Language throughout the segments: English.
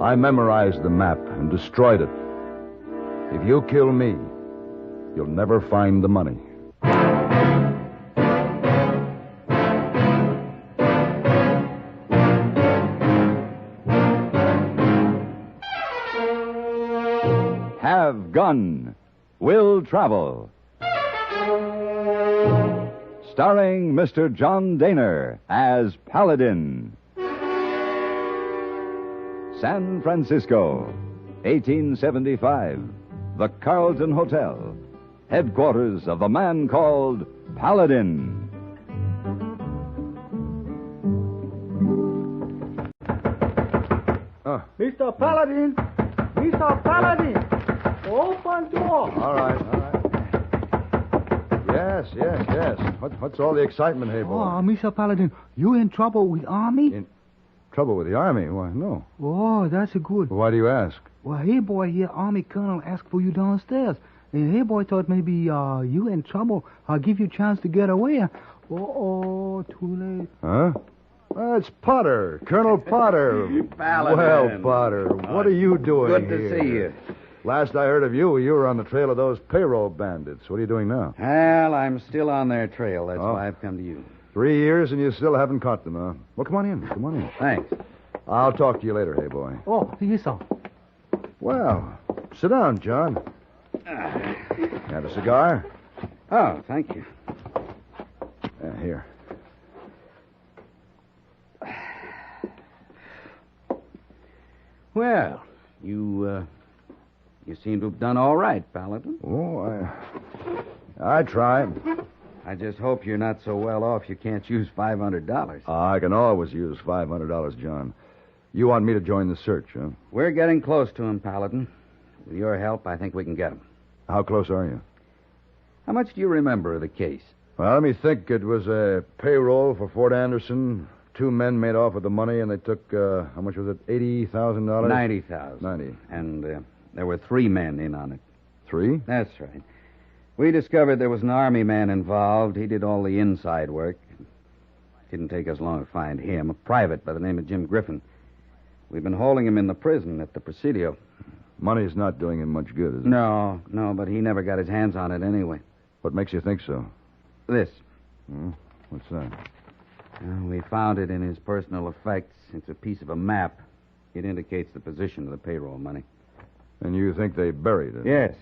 I memorized the map and destroyed it. If you kill me, you'll never find the money. Have Gun, Will Travel. Starring Mr. John Dehner as Paladin. San Francisco, 1875. The Carlton Hotel, headquarters of the man called Paladin. Mr. Paladin! Mr. Paladin! Open door! All right. Yes. What's all the excitement, hey, boy? Oh, Mr. Paladin, you in trouble with Army? In trouble with the Army? Why, no. Oh, that's a good. Why do you ask? Well, hey, boy, here, Army Colonel asked for you downstairs. And hey, boy, thought maybe you in trouble. I'll give you a chance to get away. Oh, too late. Huh? It's Potter, Colonel Potter. Paladin. Well, Potter, what are you doing Good here? to see you. Last I heard of you were on the trail of those payroll bandits. What are you doing now? Well, I'm still on their trail. That's why I've come to you. 3 years and you still haven't caught them, huh? Well, come on in. Thanks. I'll talk to you later, hey, boy. Oh, yes, sir. Well, sit down, John. Have a cigar? Oh, thank you. Here. Well, you seem to have done all right, Paladin. Oh, I tried. I just hope you're not so well off you can't use $500. I can always use $500, John. You want me to join the search, huh? We're getting close to him, Paladin. With your help, I think we can get him. How close are you? How much do you remember of the case? Well, let me think. It was a payroll for Fort Anderson. 2 men made off with the money, and they took, how much was it, $80,000? $90,000. 90. And there were 3 men in on it. 3? That's right. We discovered there was an Army man involved. He did all the inside work. Didn't take us long to find him, a private by the name of Jim Griffin. We've been holding him in the prison at the Presidio. Money's not doing him much good, is it? No, but he never got his hands on it anyway. What makes you think so? This. What's that? We found it in his personal effects. It's a piece of a map. It indicates the position of the payroll money. And you think they buried it? Yes.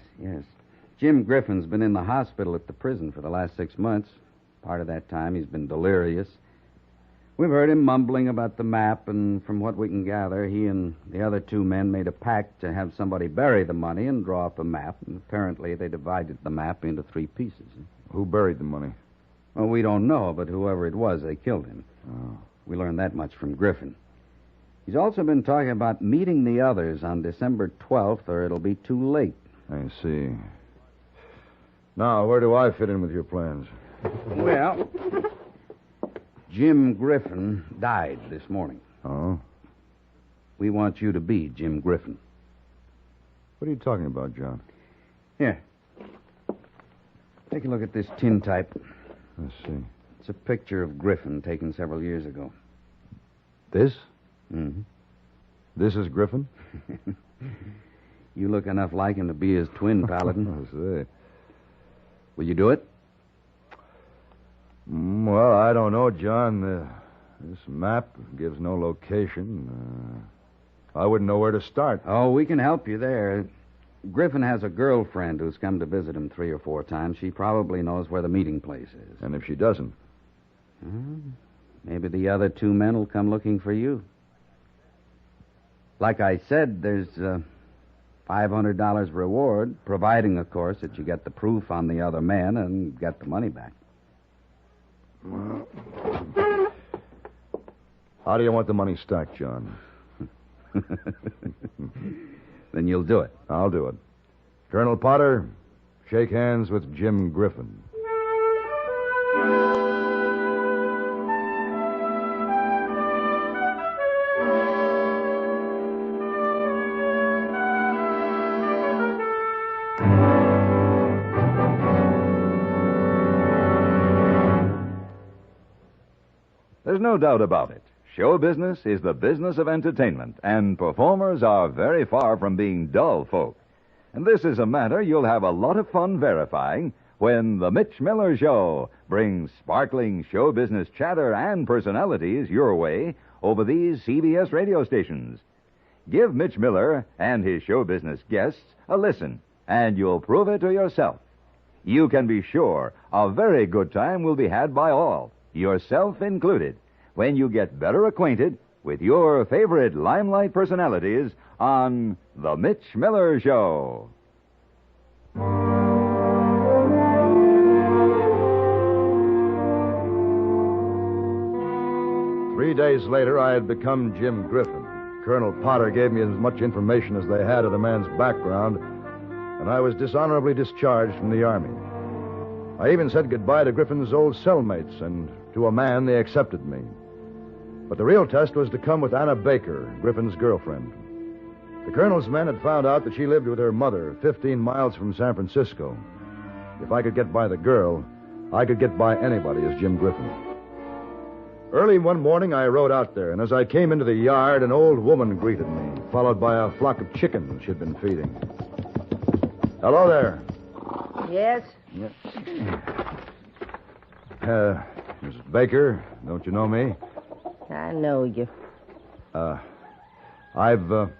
Jim Griffin's been in the hospital at the prison for the last 6 months. Part of that time he's been delirious. We've heard him mumbling about the map, and from what we can gather, he and the other 2 men made a pact to have somebody bury the money and draw up a map. And apparently they divided the map into 3 pieces. Who buried the money? Well, we don't know, but whoever it was, they killed him. Oh. We learned that much from Griffin. He's also been talking about meeting the others on December 12th, or it'll be too late. I see. Now, where do I fit in with your plans? Well, Jim Griffin died this morning. Oh? We want you to be Jim Griffin. What are you talking about, John? Here. Take a look at this tintype. Let's see. It's a picture of Griffin taken several years ago. This? Mm-hmm. This is Griffin? You look enough like him to be his twin, Paladin. I see. Will you do it? Well, I don't know, John. This map gives no location. I wouldn't know where to start. Oh, we can help you there. Griffin has a girlfriend who's come to visit him 3 or 4 times. She probably knows where the meeting place is. And if she doesn't? Maybe the other 2 men will come looking for you. Like I said, there's $500 reward, providing, of course, that you get the proof on the other men and get the money back. How do you want the money stacked, John? Then you'll do it. I'll do it. Colonel Potter, shake hands with Jim Griffin. There's no doubt about it. show business is the business of entertainment, and performers are very far from being dull folk. And this is a matter you'll have a lot of fun verifying when The Mitch Miller Show brings sparkling show business chatter and personalities your way over these CBS radio stations. Give Mitch Miller and his show business guests a listen, and you'll prove it to yourself. You can be sure a very good time will be had by all, yourself included, when you get better acquainted with your favorite limelight personalities on The Mitch Miller Show. 3 days later, I had become Jim Griffin. Colonel Potter gave me as much information as they had of the man's background, and I was dishonorably discharged from the Army. I even said goodbye to Griffin's old cellmates, and to a man, they accepted me. But the real test was to come with Anna Baker, Griffin's girlfriend. The colonel's men had found out that she lived with her mother 15 miles from San Francisco. If I could get by the girl, I could get by anybody as Jim Griffin. Early one morning, I rode out there, and as I came into the yard, an old woman greeted me, followed by a flock of chickens she'd been feeding. Hello there. Yes? Mrs. Baker, don't you know me? I know you. I've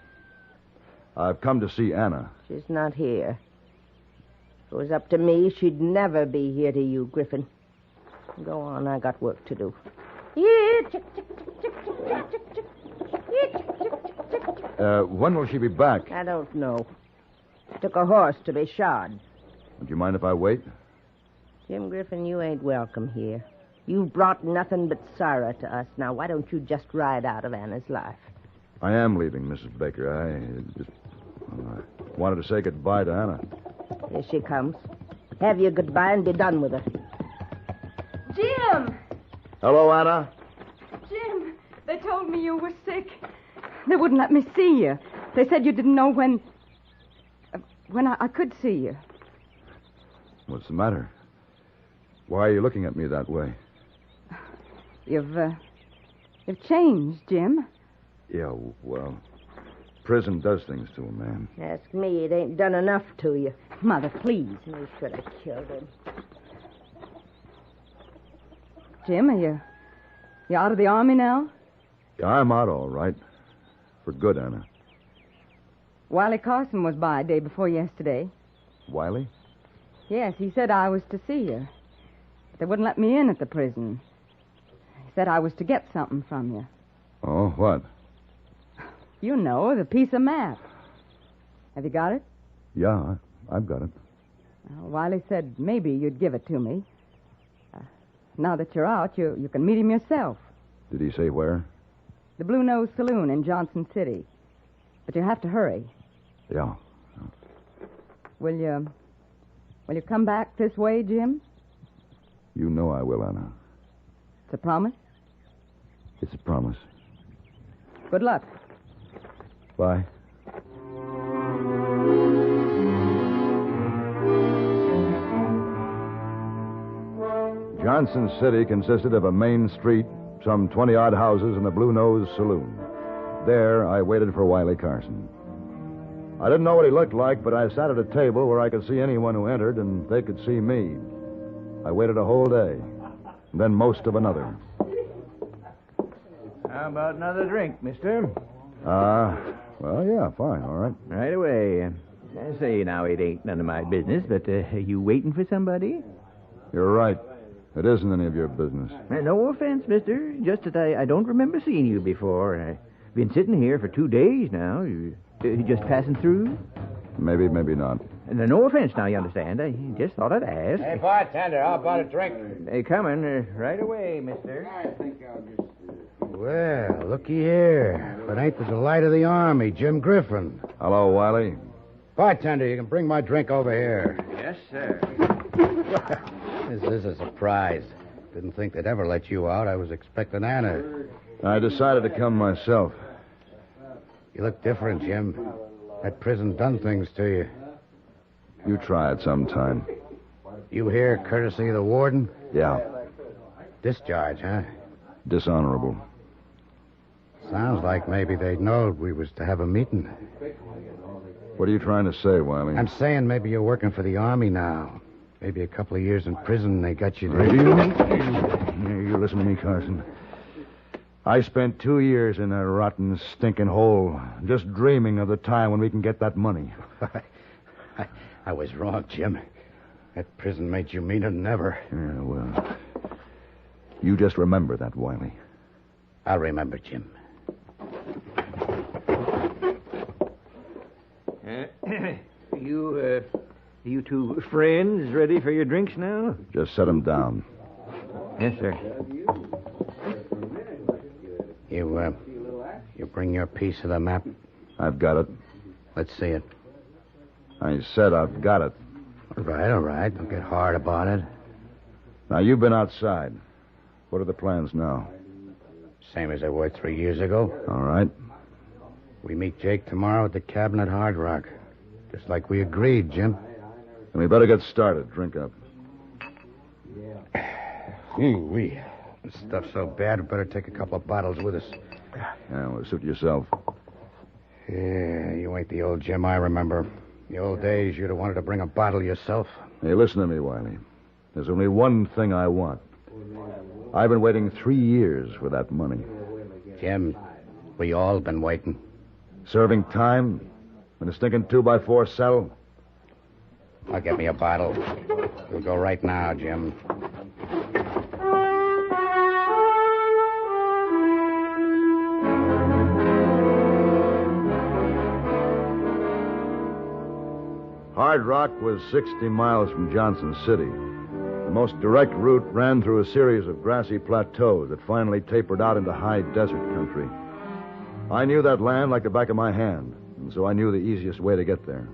come to see Anna. She's not here. If it was up to me, she'd never be here to you, Griffin. Go on, I got work to do. When will she be back? I don't know. She took a horse to be shod. Would you mind if I wait? Jim Griffin, you ain't welcome here. You've brought nothing but sorrow to us. Now, why don't you just ride out of Anna's life? I am leaving, Mrs. Baker. I wanted to say goodbye to Anna. Here she comes. Have your goodbye and be done with her. Jim! Hello, Anna. Jim, they told me you were sick. They wouldn't let me see you. They said you didn't know when I could see you. What's the matter? Why are you looking at me that way? You've changed, Jim. Yeah, well, prison does things to a man. Ask me, it ain't done enough to you. Mother, please. We should have killed him. Jim, are you out of the Army now? Yeah, I'm out all right. For good, Anna. Wiley Carson was by day before yesterday. Wiley? Yes, he said I was to see you. But they wouldn't let me in at the prison. He said I was to get something from you. Oh, what? You know, the piece of map. Have you got it? Yeah, I've got it. Wiley said maybe you'd give it to me. Now that you're out, you can meet him yourself. Did he say where? The Blue Nose Saloon in Johnson City. But you have to hurry. Yeah. Will you come back this way, Jim? You know I will, Anna. It's a promise? It's a promise. Good luck. Bye. Johnson City consisted of a main street, some 20-odd houses, and the Blue Nose Saloon. There, I waited for Wiley Carson. I didn't know what he looked like, but I sat at a table where I could see anyone who entered, and they could see me. I waited a whole day, and then most of another. How about another drink, mister? Well, yeah, fine, all right. Right away. I say now, it ain't none of my business, but are you waiting for somebody? You're right. It isn't any of your business. No offense, mister. Just that I don't remember seeing you before. I've been sitting here for 2 days now. You just passing through? Maybe, maybe not. No offense now, you understand. I just thought I'd ask. Hey, bartender, how about a drink? Hey, coming right away, mister. I think I'll just... Well, looky here. If it ain't the delight of the Army, Jim Griffin. Hello, Wiley. Bartender, you can bring my drink over here. Yes, sir. This is a surprise. Didn't think they'd ever let you out. I was expecting Anna. I decided to come myself. You look different, Jim. That prison done things to you. You try it sometime. You here courtesy of the warden? Yeah, Discharge, huh? dishonorable. Sounds like maybe they knowed we was to have a meeting. What are you trying to say, Wiley? I'm saying maybe you're working for the Army now. Maybe a couple of years in prison, they got you You listen to me, Carson. I spent 2 years in a rotten, stinking hole, just dreaming of the time when we can get that money. I was wrong, Jim. That prison made you meaner than ever. Yeah, well, you just remember that, Wiley. I'll remember, Jim. You two friends ready for your drinks now? Just set them down. Yes, sir. You bring your piece of the map? I've got it. Let's see it. I said I've got it. All right. Don't get hard about it. Now, you've been outside. What are the plans now? Same as they were 3 years ago. All right. We meet Jake tomorrow at the cabin at Hard Rock. Just like we agreed, Jim. And we better get started. Drink up. Ooh-wee. This stuff's so bad, we better take a couple of bottles with us. Yeah, well, suit yourself. Yeah, you ain't the old Jim I remember. The old days, you'd have wanted to bring a bottle yourself. Hey, listen to me, Wiley. There's only one thing I want. I've been waiting 3 years for that money. Jim, we all been waiting. Serving time in a stinking 2x4 cell. I'll get me a bottle. We'll go right now, Jim. Hard Rock was 60 miles from Johnson City. The most direct route ran through a series of grassy plateaus that finally tapered out into high desert country. I knew that land like the back of my hand, and so I knew the easiest way to get there.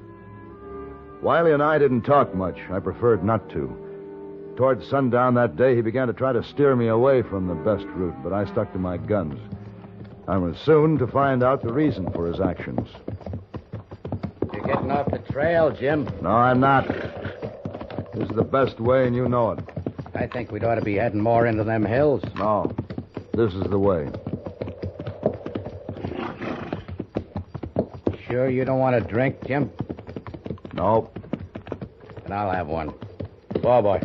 Wiley and I didn't talk much. I preferred not to. Toward sundown that day, he began to try to steer me away from the best route, but I stuck to my guns. I was soon to find out the reason for his actions. You're getting off the trail, Jim. No, I'm not. This is the best way, and you know it. I think we'd ought to be heading more into them hills. No, this is the way. Sure you don't want a drink, Jim? Nope. And I'll have one. Whoa, boy.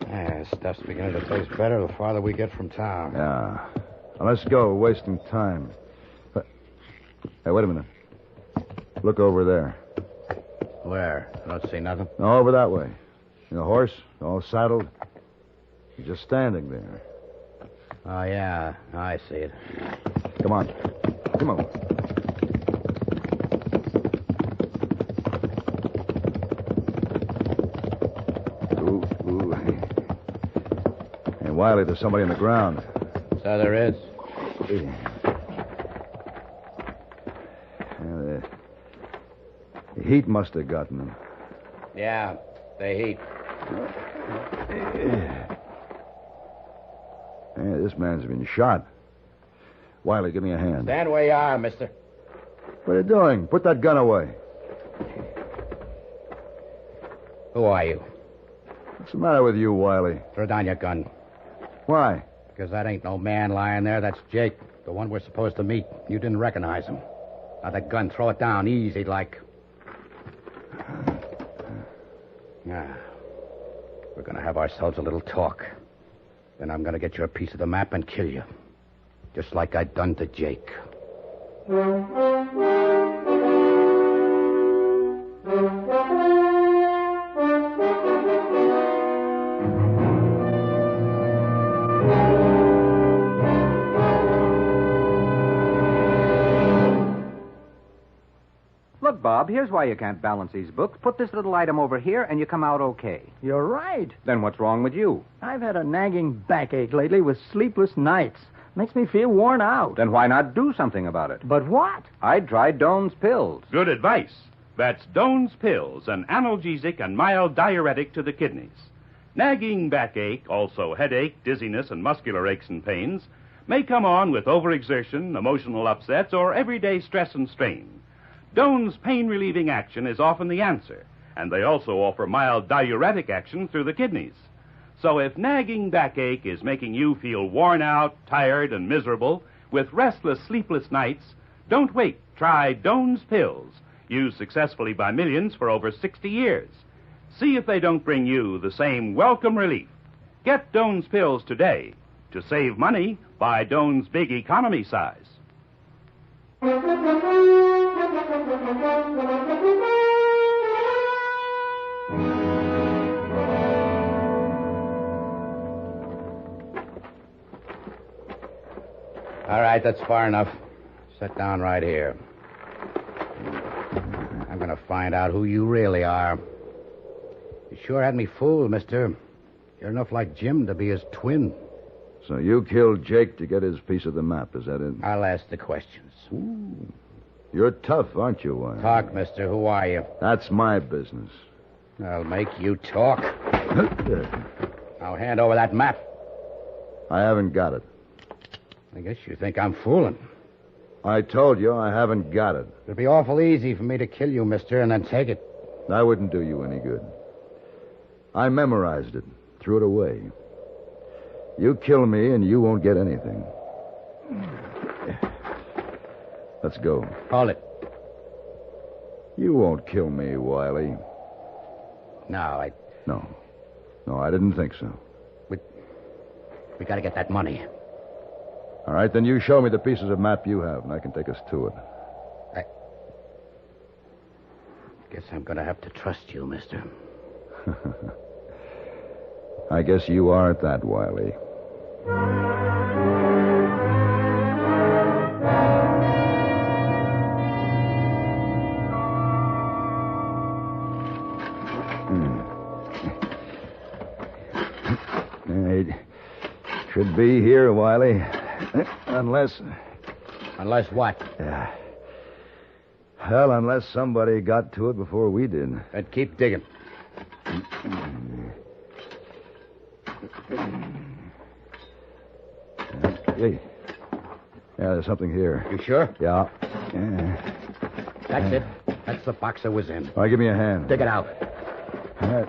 This stuff's beginning to taste better the farther we get from town. Yeah. Now, let's go. We're wasting time. Hey, wait a minute. Look over there. Where? I don't see nothing. No, over that way. The horse, all saddled. He's just standing there. Oh, yeah. I see it. Come on. Come on. Ooh. Hey, Wiley, there's somebody on the ground. So there is. The heat must have gotten him. Yeah, the heat. Yeah, this man's been shot. Wiley, give me a hand. Stand where you are, mister. What are you doing? Put that gun away. Who are you? What's the matter with you, Wiley? Throw down your gun. Why? Because that ain't no man lying there. That's Jake, the one we're supposed to meet. You didn't recognize him. Now, that gun, throw it down easy like. Now, we're going to have ourselves a little talk. Then I'm going to get you a piece of the map and kill you. Just like I done to Jake. Look, Bob, here's why you can't balance these books. Put this little item over here, and you come out okay. You're right. Then what's wrong with you? I've had a nagging backache lately with sleepless nights. Makes me feel worn out. Then why not do something about it? But what? I'd try Doan's Pills. Good advice. That's Doan's Pills, an analgesic and mild diuretic to the kidneys. Nagging backache, also headache, dizziness, and muscular aches and pains may come on with overexertion, emotional upsets, or everyday stress and strain. Doan's pain-relieving action is often the answer, and they also offer mild diuretic action through the kidneys. So if nagging backache is making you feel worn out, tired, and miserable with restless, sleepless nights, don't wait. Try Doan's Pills, used successfully by millions for over 60 years. See if they don't bring you the same welcome relief. Get Doan's Pills today. To save money, buy Doan's Big Economy size. All right, that's far enough. Sit down right here. I'm going to find out who you really are. You sure had me fooled, mister. You're enough like Jim to be his twin. So you killed Jake to get his piece of the map, is that it? I'll ask the questions. Ooh. You're tough, aren't you, Wyatt? Talk, mister. Who are you? That's my business. I'll make you talk. Now hand over that map. I haven't got it. I guess you think I'm fooling. I told you I haven't got it. It'd be awful easy for me to kill you, mister, and then take it. That wouldn't do you any good. I memorized it, threw it away. You kill me and you won't get anything. Let's go. Hold it. You won't kill me, Wiley. No, No, I didn't think so. We got to get that money. All right, then you show me the pieces of map you have, and I can take us to it. I guess I'm going to have to trust you, mister. I guess you are at that, Wiley. It should be here, Wiley. Unless... Unless what? Well, unless somebody got to it before we did. Then keep digging. Hey. Yeah, there's something here. You sure? Yeah. That's it. That's the box I was in. All right, give me a hand. Dig it out. No,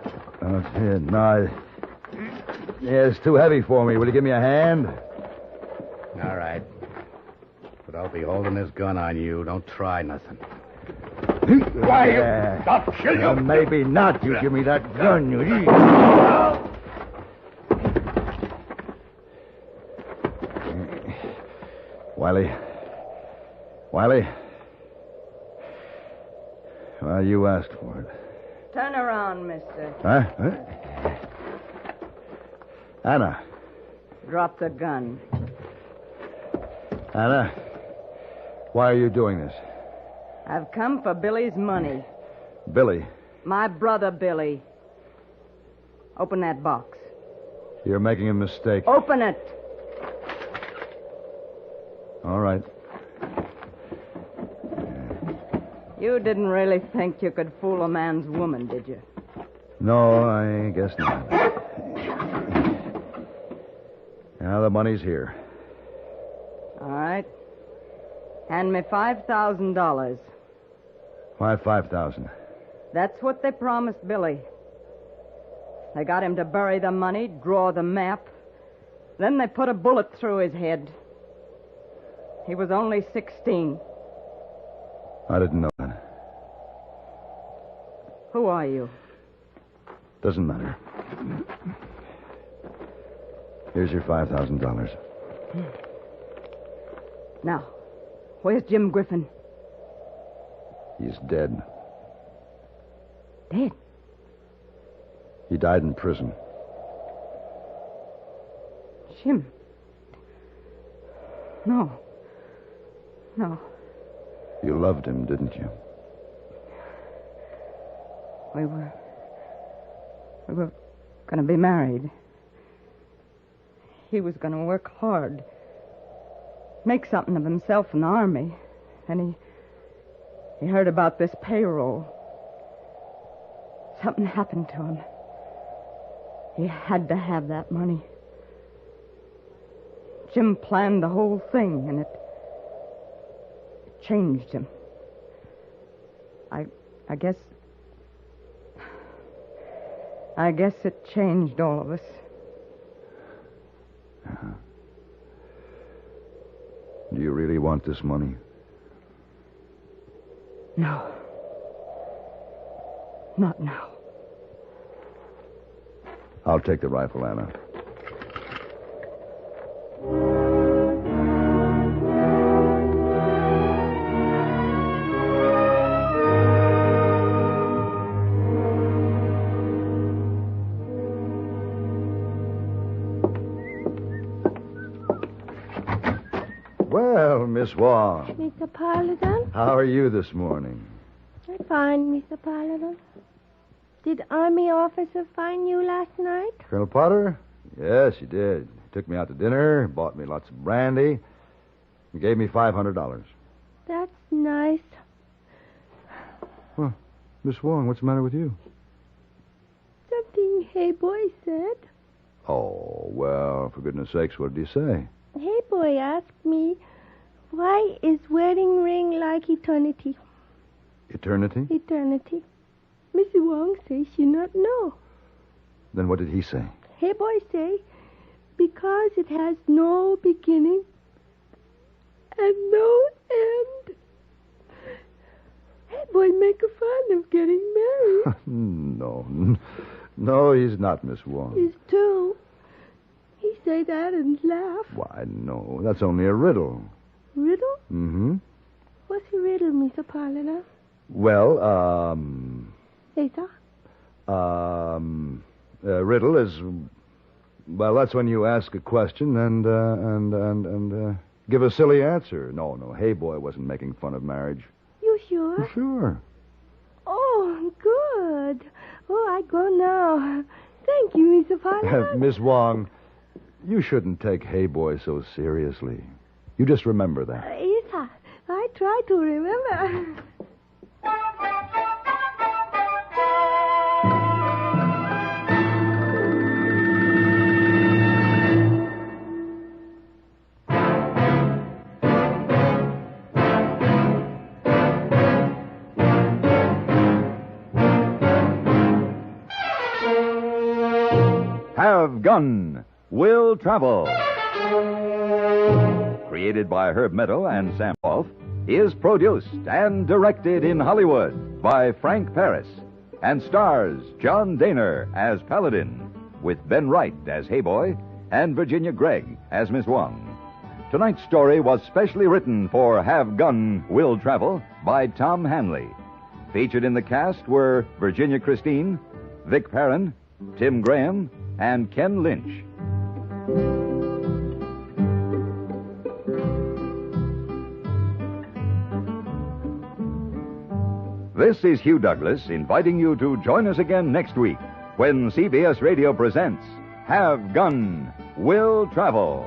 it's too heavy for me. Will you give me a hand? All right. But I'll be holding this gun on you. Don't try nothing. Why, you... Stop shooting! Maybe not. You give me that gun, you... Wiley? Well, you asked for it. Turn around, mister. Huh? Anna. Drop the gun. Anna, why are you doing this? I've come for Billy's money. Billy. My brother, Billy. Open that box. You're making a mistake. Open it. All right. You didn't really think you could fool a man's woman, did you? No, I guess not. Now the money's here. All right. Hand me $5,000. Why 5,000? That's what they promised Billy. They got him to bury the money, draw the map. Then they put a bullet through his head. He was only 16. I didn't know that. Who are you? Doesn't matter. Here's your $5,000. Now, where's Jim Griffin? He's dead. Dead? He died in prison. Jim? No. You loved him, didn't you? We were going to be married. He was going to work hard. Make something of himself in the army. And he heard about this payroll. Something happened to him. He had to have that money. Jim planned the whole thing, and it changed him. I guess it changed all of us. Do you really want this money? No. Not now. I'll take the rifle, Anna. Well, Miss Wong, Mr. Paladin? how are you this morning? I'm fine, Mr. Paladin. Did Army officer find you last night? Colonel Potter? Yes, he did. He took me out to dinner, bought me lots of brandy, and gave me $500. That's nice. Well, Miss Wong, what's the matter with you? Something Hey Boy said. Oh, well, for goodness sakes, what did he say? Hey Boy asked me, why is wedding ring like eternity? Eternity? Eternity. Missy Wong says she not know. Then what did he say? Hey Boy say, because it has no beginning and no end. Hey Boy make a fun of getting married. No, he's not, Miss Wong. He's true. He say that and laugh. Why, no, that's only a riddle. Riddle? Mm-hmm. What's a riddle, Mr. Paladin? Well, Hey, sir? riddle is, well, that's when you ask a question and give a silly answer. No, Hey Boy wasn't making fun of marriage. You sure? Sure. Oh, good. Oh, I go now. Thank you, Mr. Paladin. Miss Wong, you shouldn't take Hey Boy so seriously. You just remember that. Yes, sir. I try to remember. Have Gun Will Travel. Created by Herb Meadow and Sam Wolf, is produced and directed in Hollywood by Frank Paris and stars John Dehner as Paladin, with Ben Wright as Hey Boy and Virginia Gregg as Miss Wong. Tonight's story was specially written for Have Gun Will Travel by Tom Hanley. Featured in the cast were Virginia Christine, Vic Perrin, Tim Graham, and Ken Lynch. This is Hugh Douglas inviting you to join us again next week when CBS Radio presents Have Gun Will Travel.